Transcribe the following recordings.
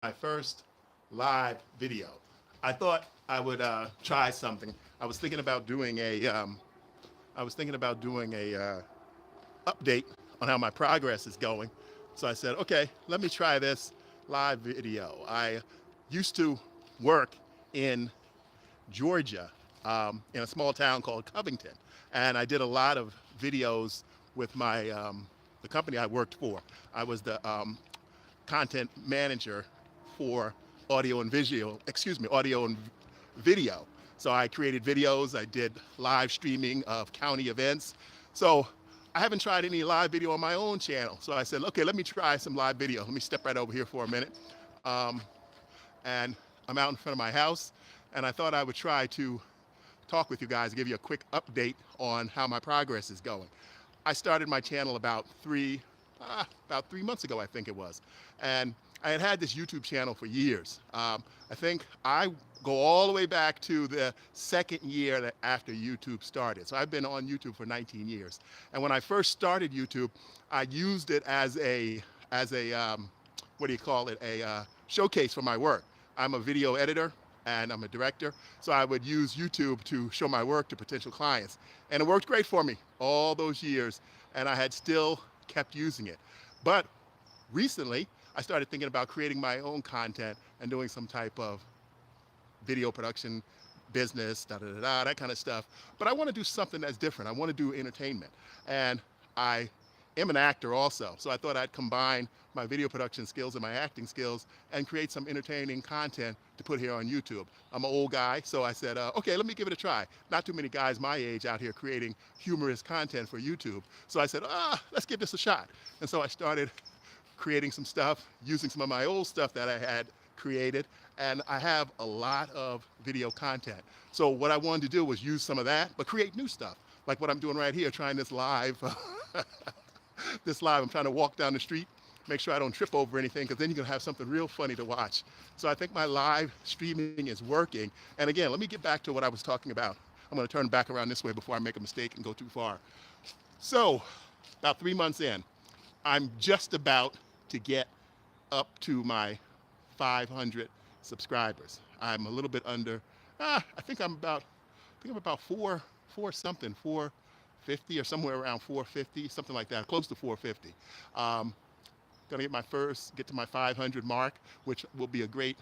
my first live video. I thought I would try something. I was thinking about doing a update on how my progress is going. So I said, okay, let me try this live video. I used to work in Georgia, in a small town called Covington, and I did a lot of videos with the company I worked for. I was the content manager for audio and video. So I created videos, I did live streaming of county events. So I haven't tried any live video on my own channel. So I said, okay, let me try some live video. Let me step right over here for a minute. Um, and I'm out in front of my house, and I thought I would try to talk with you guys, give you a quick update on how my progress is going. I started my channel about 3 months ago, I think it was. And I had this YouTube channel for years. I think I go all the way back to the second year after YouTube started. So I've been on YouTube for 19 years. And when I first started YouTube, I used it as a what do you call it, a showcase for my work. I'm a video editor and I'm a director, so I would use YouTube to show my work to potential clients. And it worked great for me all those years, and I had still kept using it. But recently, I started thinking about creating my own content and doing some type of video production business, that kind of stuff. But I want to do something that's different. I want to do entertainment. And I am an actor also, so I thought I'd combine my video production skills and my acting skills and create some entertaining content to put here on YouTube. I'm an old guy, so I said, okay, let me give it a try. Not too many guys my age out here creating humorous content for YouTube. So I said, let's give this a shot. And so I started creating some stuff, using some of my old stuff that I had created, and I have a lot of video content. So what I wanted to do was use some of that, but create new stuff, like what I'm doing right here, trying this live. I'm trying to walk down the street, make sure I don't trip over anything, because then you're gonna have something real funny to watch. So I think my live streaming is working. And again, let me get back to what I was talking about. I'm gonna turn back around this way before I make a mistake and go too far. So about 3 months in, I'm just about to get up to my 500 subscribers. I'm a little bit under, I think I'm about 450 or somewhere around 450, something like that, close to 450. Gonna get to my 500 mark, which will be a great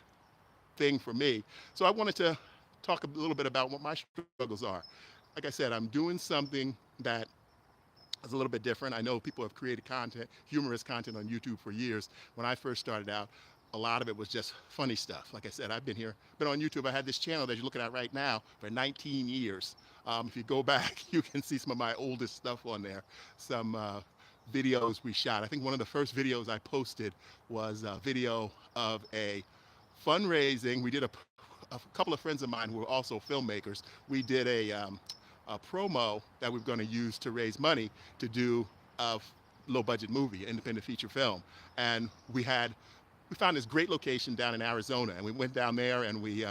thing for me. So I wanted to talk a little bit about what my struggles are. Like I said, I'm doing something that is a little bit different. I know people have created content, humorous content on YouTube for years. When I first started out, a lot of it was just funny stuff. Like I said, I've been on YouTube. I had this channel that you're looking at right now for 19 years. If you go back, you can see some of my oldest stuff on there. Some videos we shot. I think one of the first videos I posted was a video of a fundraising. We did a couple of friends of mine who were also filmmakers. We did a promo that we were going to use to raise money to do a low budget movie, independent feature film. And we found this great location down in Arizona, and we went down there and we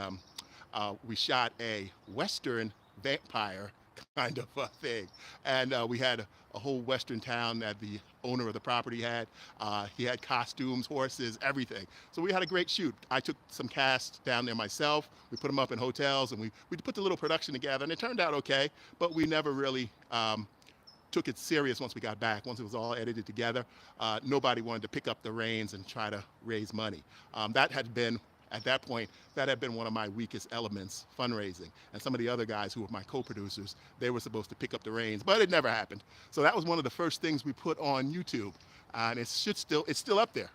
shot a Western vampire kind of thing. And we had a whole Western town that the owner of the property had. He had costumes, horses, everything. So we had a great shoot. I took some cast down there myself. We put them up in hotels, and we put the little production together, and it turned out okay, but we never really took it serious once we got back. Once it was all edited together, nobody wanted to pick up the reins and try to raise money. At that point, that had been one of my weakest elements, fundraising. And some of the other guys who were my co-producers, they were supposed to pick up the reins, but it never happened. So that was one of the first things we put on YouTube, and it's still up there.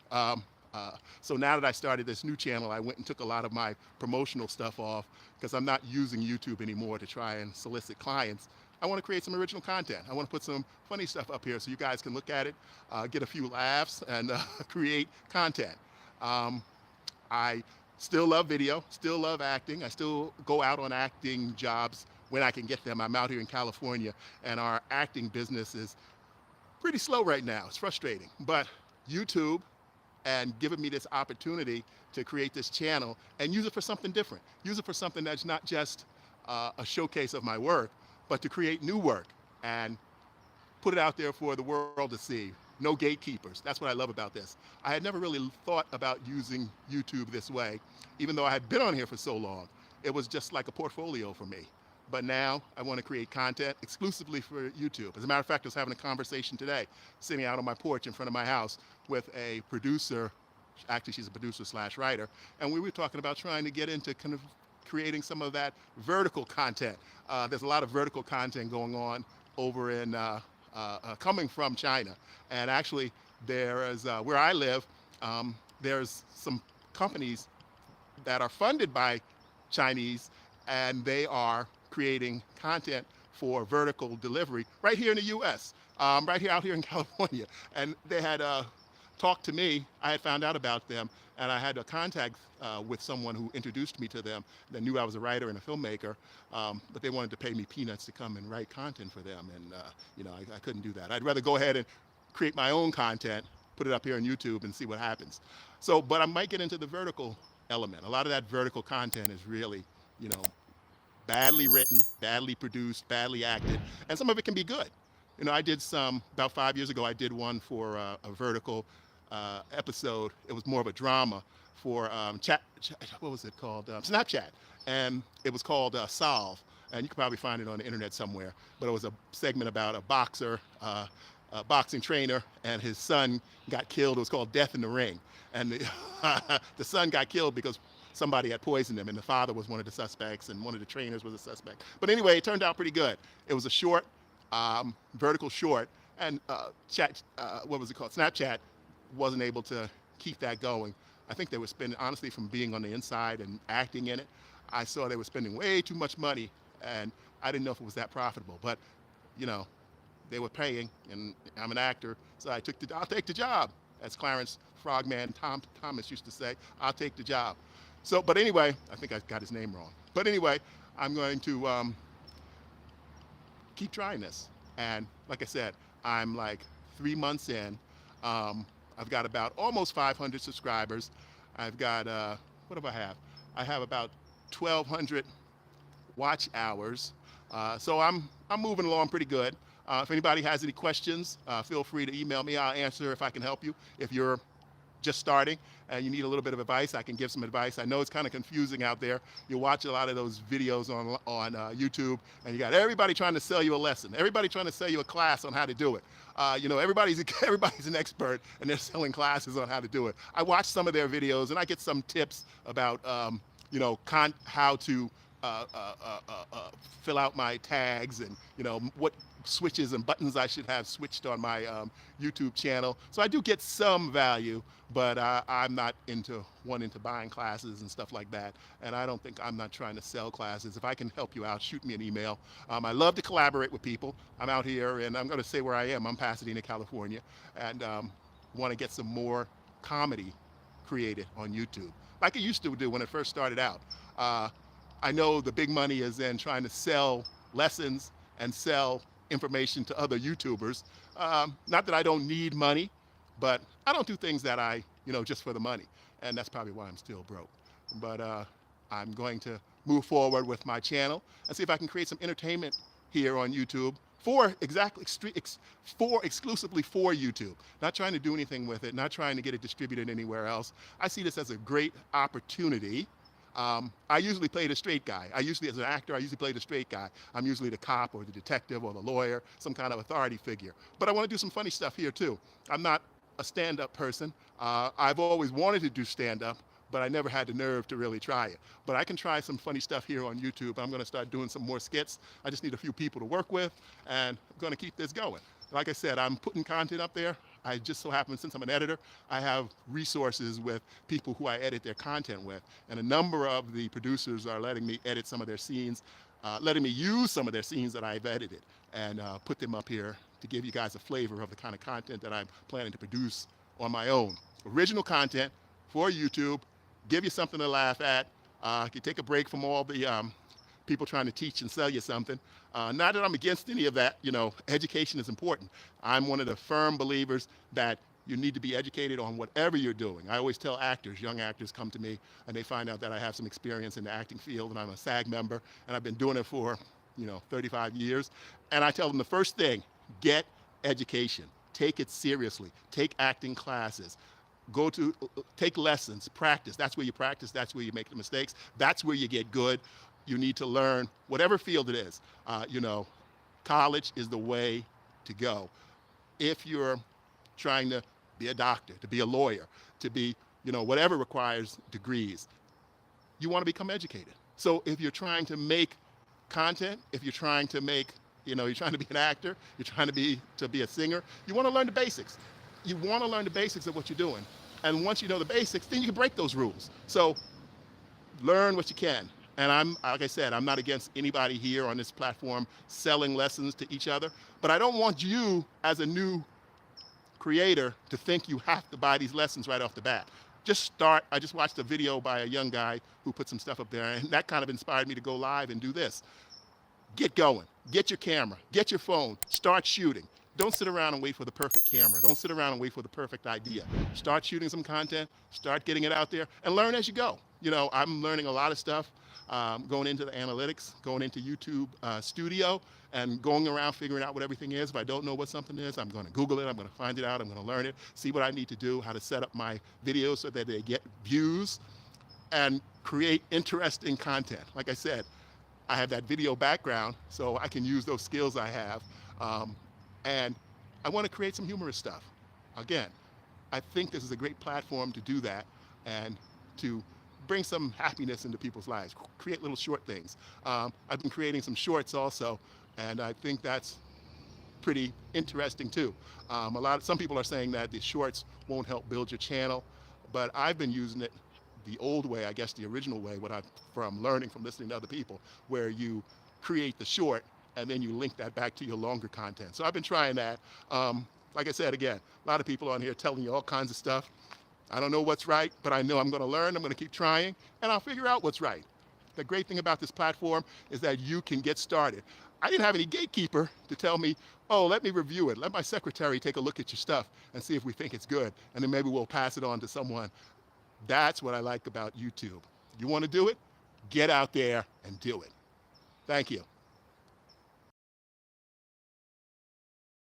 So now that I started this new channel, I went and took a lot of my promotional stuff off, because I'm not using YouTube anymore to try and solicit clients. I want to create some original content. I want to put some funny stuff up here so you guys can look at it, get a few laughs, and create content. I still love video, still love acting. I still go out on acting jobs when I can get them. I'm out here in California, and our acting business is pretty slow right now. It's frustrating. But YouTube and giving me this opportunity to create this channel and use it for something different. Use it for something that's not just a showcase of my work, but to create new work and put it out there for the world to see. no gatekeepers. That's what I love about this. I had never really thought about using YouTube this way, even though I had been on here for so long. It was just like a portfolio for me. But now I want to create content exclusively for YouTube. As a matter of fact, I was having a conversation today, sitting out on my porch in front of my house with a producer. Actually, she's a producer slash writer. And we were talking about trying to get into kind of creating some of that vertical content. There's a lot of vertical content going on over in, coming from China. And actually, there is, where I live, there's some companies that are funded by Chinese, and they are creating content for vertical delivery right here in the US, right here out here in California. And they had talked to me. I had found out about them, and I had a contact with someone who introduced me to them that knew I was a writer and a filmmaker, but they wanted to pay me peanuts to come and write content for them. And you know, I couldn't do that. I'd rather go ahead and create my own content, put it up here on YouTube and see what happens. So, but I might get into the vertical element. A lot of that vertical content is really, you know, badly written, badly produced, badly acted, and some of it can be good. You know, I did some, about 5 years ago, I did one for a vertical episode. It was more of a drama for what was it called? Snapchat. And it was called Solve. And you can probably find it on the internet somewhere. But it was a segment about a boxer, a boxing trainer, and his son got killed. It was called Death in the Ring. And the son got killed because somebody had poisoned him, and the father was one of the suspects, and one of the trainers was a suspect. But anyway, it turned out pretty good. It was a short, vertical short, and what was it called? Snapchat wasn't able to keep that going. I think they were spending, honestly, from being on the inside and acting in it, I saw they were spending way too much money, and I didn't know if it was that profitable. But, you know, they were paying, and I'm an actor, so I'll take the job, as Clarence Frogman Thomas used to say. I'll take the job. So, but anyway, I think I got his name wrong. But anyway, I'm going to keep trying this. And like I said, I'm like 3 months in. I've got about almost 500 subscribers. I've got, what do I have? I have about 1,200 watch hours. So I'm moving along pretty good. If anybody has any questions, feel free to email me. I'll answer if I can help you. If you're just starting and you need a little bit of advice, I can give some advice. I know it's kind of confusing out there. You watch a lot of those videos on YouTube, and you got everybody trying to sell you a lesson, everybody trying to sell you a class on how to do it. You know, everybody's an expert, and they're selling classes on how to do it. I watch some of their videos, and I get some tips about you know, how to fill out my tags, and you know, what switches and buttons I should have switched on my YouTube channel. So I do get some value, but I'm not wanting to buying classes and stuff like that. And I'm not trying to sell classes. If I can help you out, shoot me an email. I love to collaborate with people. I'm out here, and I'm going to say where I am. I'm Pasadena, California, and want to get some more comedy created on YouTube, like I used to do when it first started out. I know the big money is in trying to sell lessons and sell information to other YouTubers. Not that I don't need money, but I don't do things that just for the money. And that's probably why I'm still broke. But I'm going to move forward with my channel and see if I can create some entertainment here on YouTube exclusively for YouTube. Not trying to do anything with it, not trying to get it distributed anywhere else. I see this as a great opportunity. I usually play the straight guy. As an actor, I usually play the straight guy. I'm usually the cop or the detective or the lawyer, some kind of authority figure. But I want to do some funny stuff here too. I'm not a stand-up person. I've always wanted to do stand-up, but I never had the nerve to really try it. But I can try some funny stuff here on YouTube. I'm going to start doing some more skits. I just need a few people to work with, and I'm going to keep this going. Like I said, I'm putting content up there. I just so happen, since I'm an editor, I have resources with people who I edit their content with. And a number of the producers are letting me edit some of their scenes, letting me use some of their scenes that I've edited and put them up here to give you guys a flavor of the kind of content that I'm planning to produce on my own. Original content for YouTube, give you something to laugh at. You take a break from all the people trying to teach and sell you something. Not that I'm against any of that. Education is important. I'm one of the firm believers that you need to be educated on whatever you're doing. I always tell actors, young actors come to me and they find out that I have some experience in the acting field, and I'm a SAG member, and I've been doing it for 35 years. And I tell them the first thing, get education. take it seriously. Take acting classes. Take lessons, practice. That's where you practice. That's where you make the mistakes. That's where you get good. You need to learn whatever field it is. College is the way to go. If you're trying to be a doctor, to be a lawyer, to be, whatever requires degrees, you want to become educated. So if you're trying to make content, if you're trying to make, you're trying to be an actor, you're trying to be a singer, you want to learn the basics. You want to learn the basics of what you're doing. And once you know the basics, then you can break those rules. So learn what you can. And like I said, I'm not against anybody here on this platform selling lessons to each other, but I don't want you as a new creator to think you have to buy these lessons right off the bat. Just start. I just watched a video by a young guy who put some stuff up there, and that kind of inspired me to go live and do this. Get going. Get your camera. Get your phone. Start shooting. Don't sit around and wait for the perfect camera. Don't sit around and wait for the perfect idea. Start shooting some content, start getting it out there, and learn as you go. I'm learning a lot of stuff, going into the analytics, going into YouTube Studio, and going around figuring out what everything is. If I don't know what something is, I'm going to Google it, I'm going to find it out, I'm going to learn it, see what I need to do, how to set up my videos so that they get views, and create interesting content. Like I said, I have that video background, so I can use those skills I have. And I want to create some humorous stuff. Again, I think this is a great platform to do that and to bring some happiness into people's lives, create little short things. I've been creating some shorts also, and I think that's pretty interesting too. Some people are saying that the shorts won't help build your channel, but I've been using it the old way, I guess the original way, from learning from listening to other people, where you create the short and then you link that back to your longer content. So I've been trying that. Like I said, again, a lot of people on here telling you all kinds of stuff. I don't know what's right, but I know I'm going to learn. I'm going to keep trying, and I'll figure out what's right. The great thing about this platform is that you can get started. I didn't have any gatekeeper to tell me, oh, let me review it. Let my secretary take a look at your stuff and see if we think it's good, and then maybe we'll pass it on to someone. That's what I like about YouTube. You want to do it? Get out there and do it. Thank you.